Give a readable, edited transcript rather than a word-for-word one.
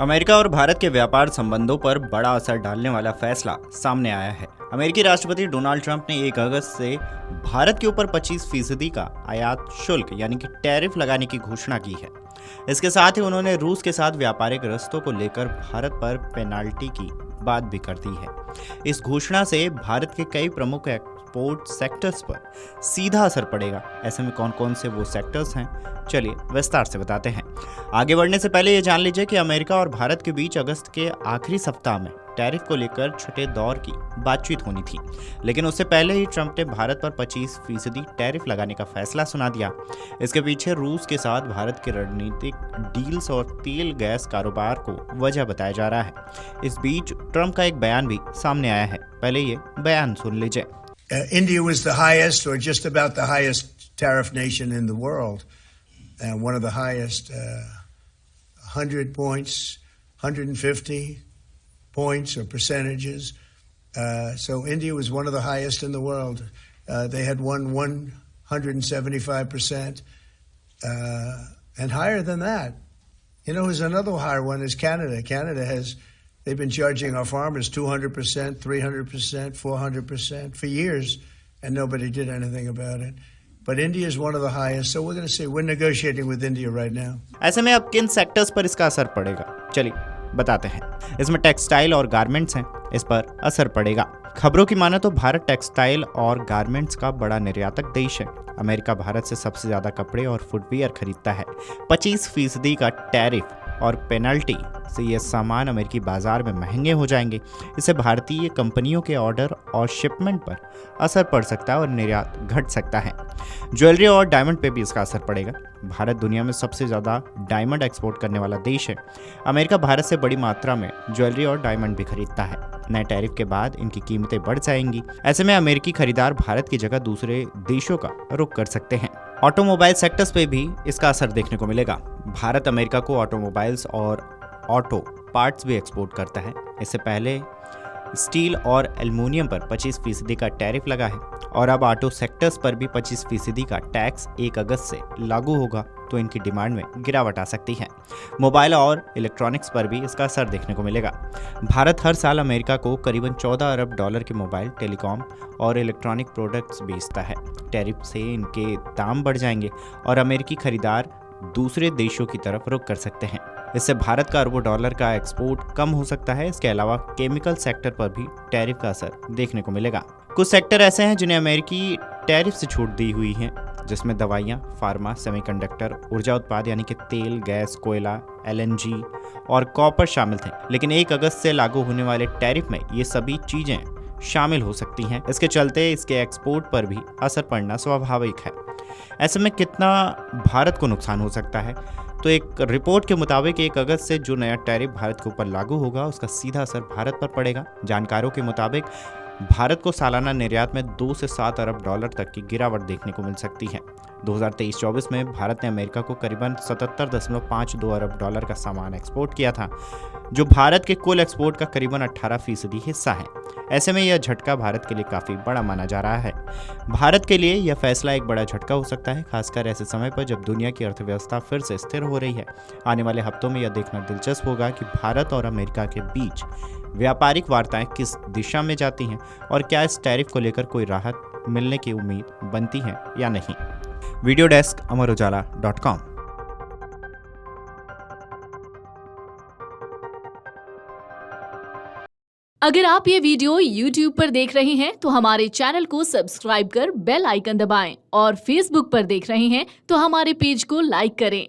America और भारत के व्यापार संबंधों पर बड़ा असर डालने वाला फैसला सामने आया है। अमेरिकी राष्ट्रपति डोनाल्ड ट्रंप ने 1 अगस्त से भारत के ऊपर 25% का आयात शुल्क यानी कि टैरिफ लगाने की घोषणा की है। इसके साथ ही उन्होंने रूस के साथ व्यापारिक रिश्तों को लेकर भारत पर पेनाल्टी की बात भी कर दी है। इस घोषणा से भारत के कई प्रमुख एक्सपोर्ट सेक्टर्स पर सीधा असर पड़ेगा। ऐसे में कौन कौन से वो सेक्टर्स हैं, चलिए विस्तार से बताते हैं। आगे बढ़ने से पहले ये जान लीजिए कि अमेरिका और भारत के बीच अगस्त के आखिरी सप्ताह में टैरिफ को लेकर छठे दौर की बातचीत होनी थी, लेकिन उससे पहले ही ट्रंप ने भारत पर 25% टैरिफ लगाने का फैसला सुना दिया। इसके पीछे रूस के साथ भारत के रणनीतिक डील्स और तेल गैस कारोबार को वजह बताया जा रहा है। इस बीच ट्रंप का एक बयान भी सामने आया है, पहले ये बयान सुन लीजिए। India was the highest, or just about the highest, tariff nation in the world, and one of the highest, 100 points, 150 points or percentages. So India was one of the highest in the world. They had won 175%, and higher than that. You know, there's another higher one is Canada. Canada has. They've been charging our farmers 200%, 300%, 400% for years, and nobody did anything about it. But India is one of the highest, so we're going to say we're negotiating with India right now. ऐसे में अब किन sectors पर इसका असर पड़ेगा, चलिए बताते हैं। इसमें टेक्सटाइल और गारमेंट्स हैं, इस पर असर पड़ेगा। खबरों की माने तो भारत टेक्सटाइल और गारमेंट्स का बड़ा निर्यातक देश है। अमेरिका भारत से सबसे ज्यादा कपड़े और फुटवियर खरीदता है। 25% का टैरिफ और पेनल्टी से ये सामान अमेरिकी बाजार में महंगे हो जाएंगे। इससे भारतीय कंपनियों के ऑर्डर और शिपमेंट पर असर पड़ सकता है और निर्यात घट सकता है। ज्वेलरी और डायमंड पे भी इसका असर पड़ेगा। भारत दुनिया में सबसे ज़्यादा डायमंड एक्सपोर्ट करने वाला देश है। अमेरिका भारत से बड़ी मात्रा में ज्वेलरी और डायमंड भी खरीदता है। नए टैरिफ के बाद इनकी कीमतें बढ़ जाएंगी। ऐसे में अमेरिकी खरीदार भारत की जगह दूसरे देशों का रुख कर सकते हैं। ऑटोमोबाइल सेक्टर्स पे भी इसका असर देखने को मिलेगा। भारत अमेरिका को ऑटोमोबाइल्स और ऑटो पार्ट्स भी एक्सपोर्ट करता है। इससे पहले स्टील और एल्युमिनियम पर 25% का टैरिफ लगा है और अब ऑटो सेक्टर्स पर भी 25% का टैक्स 1 अगस्त से लागू होगा, तो इनकी डिमांड में गिरावट आ सकती है। मोबाइल और इलेक्ट्रॉनिक्स पर भी इसका असर देखने को मिलेगा। भारत हर साल अमेरिका को करीबन $14 अरब के मोबाइल, टेलीकॉम और इलेक्ट्रॉनिक प्रोडक्ट्स बेचता है। टैरिफ से इनके दाम बढ़ जाएंगे और अमेरिकी खरीदार दूसरे देशों की तरफ रुख कर सकते हैं। इससे भारत का अरबों डॉलर का एक्सपोर्ट कम हो सकता है। इसके अलावा केमिकल सेक्टर पर भी टैरिफ का असर देखने को मिलेगा। कुछ सेक्टर ऐसे हैं जिन्हें अमेरिकी टैरिफ से छूट दी हुई है, जिसमें दवाइयाँ, फार्मा, सेमीकंडक्टर, ऊर्जा उत्पाद यानी कि तेल, गैस, कोयला, LNG और कॉपर शामिल थे। लेकिन 1 अगस्त से लागू होने वाले टैरिफ में ये सभी चीजें शामिल हो सकती हैं। इसके चलते इसके एक्सपोर्ट पर भी असर पड़ना स्वाभाविक है। ऐसे में कितना भारत को नुकसान हो सकता है, तो एक रिपोर्ट के मुताबिक 1 अगस्त से जो नया टैरिफ भारत के ऊपर लागू होगा उसका सीधा असर भारत पर पड़ेगा। जानकारों के मुताबिक भारत को सालाना निर्यात में 2 से 7 अरब डॉलर तक की गिरावट देखने को मिल सकती है। 2023-24 में भारत ने अमेरिका को करीबन 77.52 अरब डॉलर का सामान एक्सपोर्ट किया था, जो भारत के कुल एक्सपोर्ट का करीबन 18% हिस्सा है। ऐसे में यह झटका भारत के लिए काफ़ी बड़ा माना जा रहा है। भारत के लिए यह फैसला एक बड़ा झटका हो सकता है, खासकर ऐसे समय पर जब दुनिया की अर्थव्यवस्था फिर से स्थिर हो रही है। आने वाले हफ्तों में यह देखना दिलचस्प होगा कि भारत और अमेरिका के बीच व्यापारिक वार्ताएं किस दिशा में जाती हैं और क्या इस टैरिफ को लेकर कोई राहत मिलने की उम्मीद बनती है या नहीं। Video desk amarujala.com। अगर आप ये वीडियो YouTube पर देख रहे हैं तो हमारे चैनल को सब्सक्राइब कर बेल आइकन दबाएं और Facebook पर देख रहे हैं तो हमारे पेज को लाइक करें।